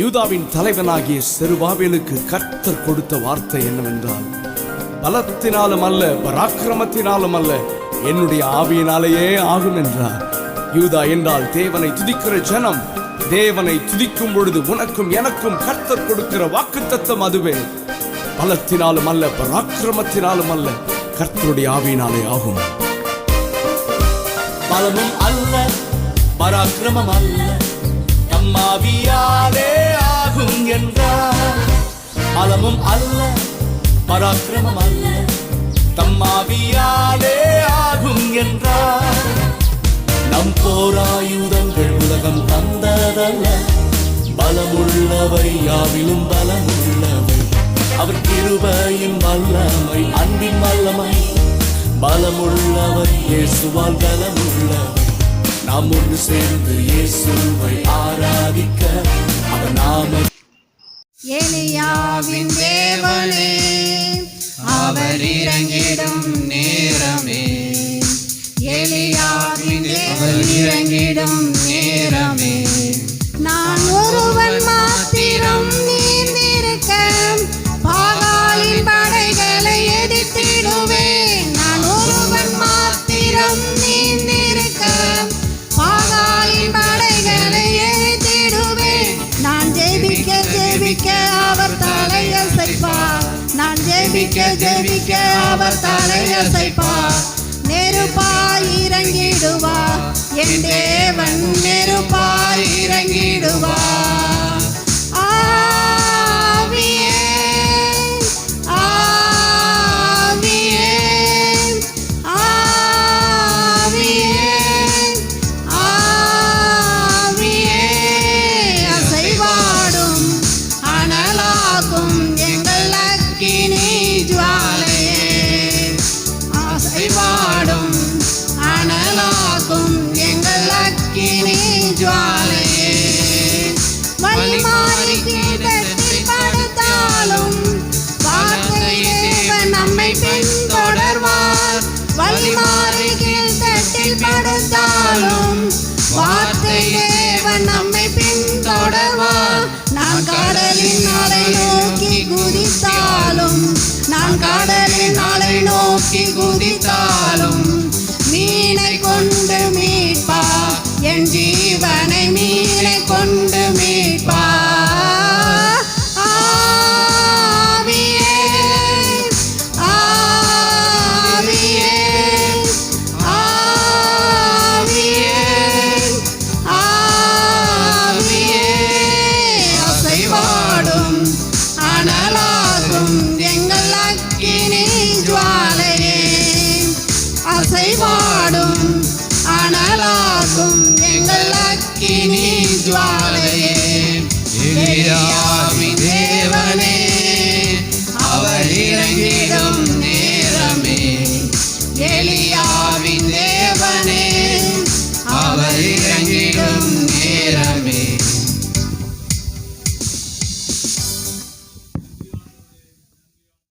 யூதாவின் தலைவனாகிய செருபாபேலுக்கு கர்த்தர் கொடுத்த வார்த்தை என்னவென்றால், பலத்தினாலும் அல்ல, பராக்கிரமத்தினாலும் அல்ல, என்னுடைய ஆவியினாலேயே ஆகும் என்றார். யூதா என்றால் தேவனை துதிக்கிற ஜனம். தேவனை துதிக்கும் பொழுது உனக்கும் எனக்கும் கர்த்தர் கொடுக்கிற வாக்குத்தத்தம் அதுவே. பலத்தினாலும் அல்ல, பராக்கிரமத்தினாலும் அல்ல, கர்த்தருடைய ஆவியினாலே ஆகும். பலமும் அல்ல, பராக்கிரமம் அல்ல, தம்மாவியாலே ஆகும் என்றார். பலமும் அல்ல, பராக்கிரமம் அல்ல, தம்மாவியாலே ஆகும் என்றார். நம் போராயுதங்கள் உலகம் தந்ததல்ல, பலமுள்ளவை யாவிலும் பலமுள்ளவை. அவர் கிருபையின் வல்லமை, அன்பின் வல்லமை, பலமுள்ளவர் இயேசுவால் பலமுள்ளவர். நாம் ஒன்று சேர்ந்து இயேசுவை ஆராதிக்க அவர் நாம. எலியாவின் தேவனே, அவர் இறங்கிடும் நேரமே. எலியாவின் தேவன் இறங்கிடும் நேரமே. நான் ஒருவன் மாத்திரம் நீர்ந்திருக்க பாகாலின் படைகளை எதிர்த்திடுவேன். நான் ஒருவன் மாத்திரம் நீர்ந்திருக்க பாகாலின் படைகளை எதிர்த்திடுவேன். நான் ஜெபிக்க ஜெபிக்க அவர் தலையசைப்பார். நான் ஜெபிக்க ஜெபிக்க அவர் தலையசைப்பார். நெருப்பாய் இறங்கிடுவார் என் தேவன், நெருப்பாய் இறங்கிடுவார். ஆவியே ஆவியே ஆவியே ஆவியே, அசைவாடும் அனலாகும் எங்கள் அக்கினி ஜுவாலையே. அசைவாடும் அனலாகும் எங்கள் அக்கினி ஜுவாலையே. வழிமாறி கீதத்தில் படுத்தாலும் வார்த்தை தேவன் நம்மை பின்தொடர்வார். வழிமாறி கீதத்தில் படுத்தாலும் வார்த்தை தேவன் நம்மை பின்தொடர்வார். நான் கடலின் அலை நோக்கி குதித்தாலும், நான் கடலின் அலை நோக்கி குதித்தாலும் மீனை கொண்டு மீட்பா, என் ஜீவனை மீனை கொண்டு மீட்பா. ஆவியே ஆவியே ஆவியே ஆவியே, அசைவாடும் அனலாகும் எங்கள் அக்கினி ஜுவாலையே. அசைவாடும் அனலாகும் எங்கள் அக்கினி ஜுவாலையே.